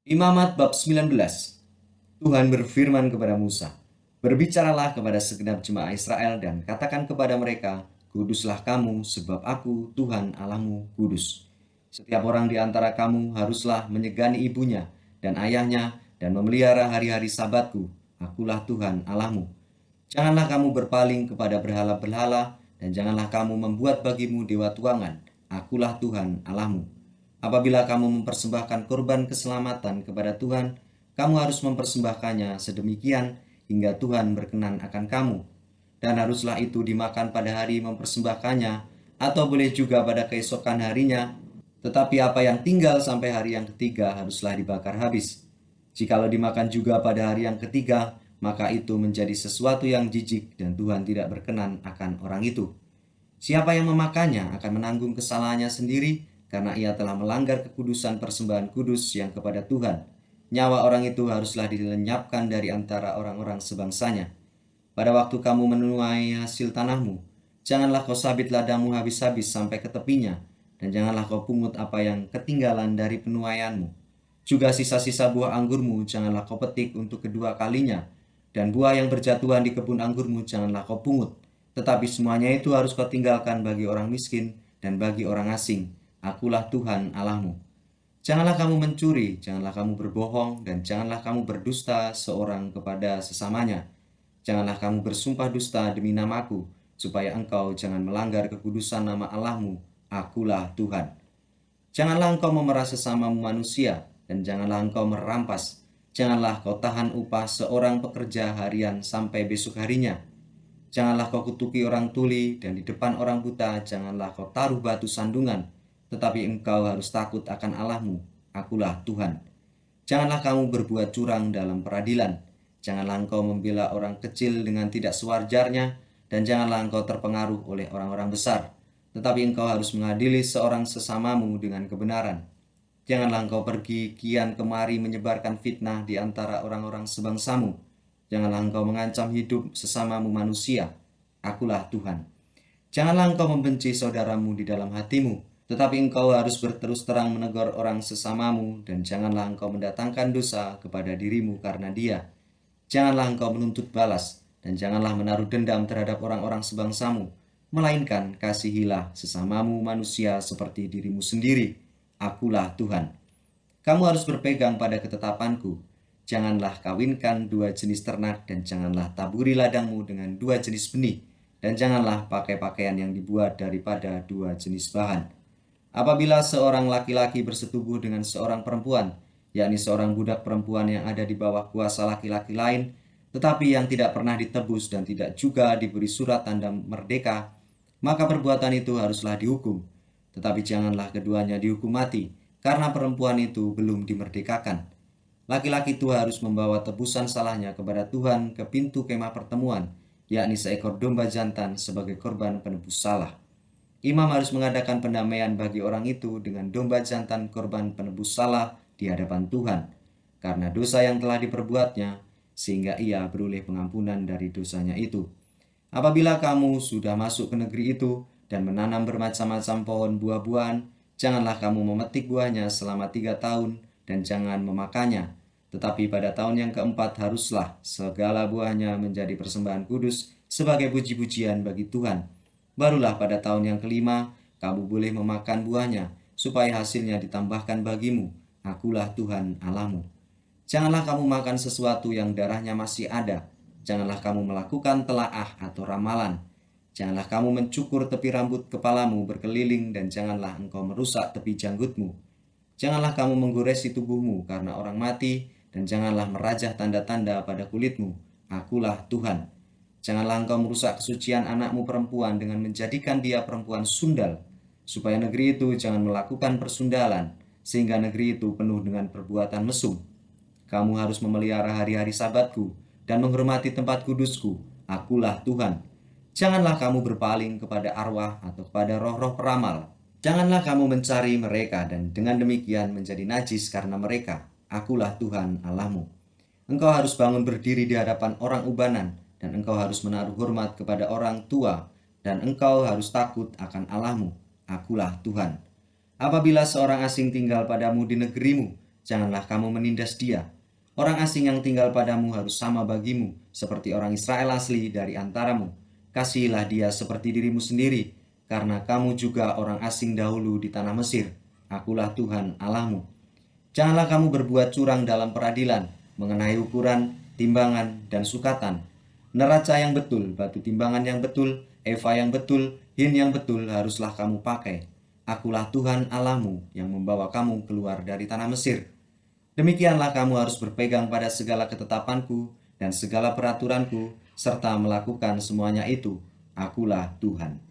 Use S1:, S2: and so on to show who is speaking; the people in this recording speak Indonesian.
S1: Imamat bab 19. Tuhan berfirman kepada Musa, "Berbicaralah kepada segenap jemaah Israel dan katakan kepada mereka, Kuduslah kamu sebab aku Tuhan Allahmu kudus. Setiap orang di antara kamu haruslah menyegani ibunya dan ayahnya dan memelihara hari-hari sabatku. Akulah Tuhan Allahmu. Janganlah kamu berpaling kepada berhala-berhala dan janganlah kamu membuat bagimu dewa tuangan. Akulah Tuhan Allahmu. Apabila kamu mempersembahkan korban keselamatan kepada Tuhan, kamu harus mempersembahkannya sedemikian hingga Tuhan berkenan akan kamu. Dan haruslah itu dimakan pada hari mempersembahkannya, atau boleh juga pada keesokan harinya. Tetapi apa yang tinggal sampai hari yang ketiga haruslah dibakar habis. Jikalau dimakan juga pada hari yang ketiga, maka itu menjadi sesuatu yang jijik dan Tuhan tidak berkenan akan orang itu. Siapa yang memakannya akan menanggung kesalahannya sendiri karena ia telah melanggar kekudusan persembahan kudus yang kepada Tuhan. Nyawa orang itu haruslah dilenyapkan dari antara orang-orang sebangsanya. Pada waktu kamu menuai hasil tanahmu, janganlah kau sabit ladangmu habis-habis sampai ke tepinya, dan janganlah kau pungut apa yang ketinggalan dari penuaianmu. Juga sisa-sisa buah anggurmu janganlah kau petik untuk kedua kalinya, dan buah yang berjatuhan di kebun anggurmu janganlah kau pungut. Tetapi semuanya itu harus kau tinggalkan bagi orang miskin dan bagi orang asing. Akulah Tuhan Allahmu. Janganlah kamu mencuri, janganlah kamu berbohong, dan janganlah kamu berdusta seorang kepada sesamanya. Janganlah kamu bersumpah dusta demi namaku, supaya engkau jangan melanggar kekudusan nama Allahmu. Akulah Tuhan. Janganlah engkau memerah sesamamu manusia, dan janganlah engkau merampas. Janganlah kau tahan upah seorang pekerja harian sampai besok harinya. Janganlah kau kutuki orang tuli, dan di depan orang buta janganlah kau taruh batu sandungan. Tetapi engkau harus takut akan Allahmu. Akulah Tuhan. Janganlah kamu berbuat curang dalam peradilan. Janganlah engkau membela orang kecil dengan tidak sewajarnya, dan janganlah engkau terpengaruh oleh orang-orang besar. Tetapi engkau harus mengadili seorang sesamamu dengan kebenaran. Janganlah engkau pergi kian kemari menyebarkan fitnah di antara orang-orang sebangsamu. Janganlah engkau mengancam hidup sesamamu manusia. Akulah Tuhan. Janganlah engkau membenci saudaramu di dalam hatimu, tetapi engkau harus berterus terang menegur orang sesamamu, dan janganlah engkau mendatangkan dosa kepada dirimu karena dia. Janganlah engkau menuntut balas, dan janganlah menaruh dendam terhadap orang-orang sebangsamu, melainkan kasihilah sesamamu manusia seperti dirimu sendiri. Akulah Tuhan. Kamu harus berpegang pada ketetapanku. Janganlah kawinkan dua jenis ternak, dan janganlah taburi ladangmu dengan dua jenis benih, dan janganlah pakai pakaian yang dibuat daripada dua jenis bahan. Apabila seorang laki-laki bersetubuh dengan seorang perempuan, yakni seorang budak perempuan yang ada di bawah kuasa laki-laki lain, tetapi yang tidak pernah ditebus dan tidak juga diberi surat tanda merdeka, maka perbuatan itu haruslah dihukum. Tetapi janganlah keduanya dihukum mati, karena perempuan itu belum dimerdekakan. Laki-laki itu harus membawa tebusan salahnya kepada Tuhan ke pintu kemah pertemuan, yakni seekor domba jantan sebagai korban penebus salah. Imam harus mengadakan pendamaian bagi orang itu dengan domba jantan korban penebus salah di hadapan Tuhan, karena dosa yang telah diperbuatnya, sehingga ia beroleh pengampunan dari dosanya itu. Apabila kamu sudah masuk ke negeri itu dan menanam bermacam-macam pohon buah-buahan, janganlah kamu memetik buahnya selama 3 tahun dan jangan memakannya. Tetapi pada tahun yang keempat haruslah segala buahnya menjadi persembahan kudus sebagai puji-pujian bagi Tuhan. Barulah pada tahun yang kelima kamu boleh memakan buahnya, supaya hasilnya ditambahkan bagimu. Akulah Tuhan Allahmu. Janganlah kamu makan sesuatu yang darahnya masih ada. Janganlah kamu melakukan telaah atau ramalan. Janganlah kamu mencukur tepi rambut kepalamu berkeliling, dan janganlah engkau merusak tepi janggutmu. Janganlah kamu menggoresi tubuhmu karena orang mati, dan janganlah merajah tanda-tanda pada kulitmu. Akulah Tuhan. Janganlah engkau merusak kesucian anakmu perempuan dengan menjadikan dia perempuan sundal, supaya negeri itu jangan melakukan persundalan, sehingga negeri itu penuh dengan perbuatan mesum. Kamu harus memelihara hari-hari sabatku dan menghormati tempat kudusku. Akulah Tuhan. Janganlah kamu berpaling kepada arwah atau kepada roh-roh peramal. Janganlah kamu mencari mereka dan dengan demikian menjadi najis karena mereka. Akulah Tuhan Allahmu. Engkau harus bangun berdiri di hadapan orang ubanan, dan engkau harus menaruh hormat kepada orang tua, dan engkau harus takut akan Allahmu. Akulah Tuhan. Apabila seorang asing tinggal padamu di negerimu, janganlah kamu menindas dia. Orang asing yang tinggal padamu harus sama bagimu, seperti orang Israel asli dari antaramu. Kasihilah dia seperti dirimu sendiri, karena kamu juga orang asing dahulu di tanah Mesir. Akulah Tuhan Allahmu. Janganlah kamu berbuat curang dalam peradilan, mengenai ukuran, timbangan, dan sukatan. Neraca yang betul, batu timbangan yang betul, eva yang betul, hin yang betul haruslah kamu pakai. Akulah Tuhan Allahmu yang membawa kamu keluar dari tanah Mesir. Demikianlah kamu harus berpegang pada segala ketetapanku dan segala peraturanku, serta melakukan semuanya itu. Akulah Tuhan.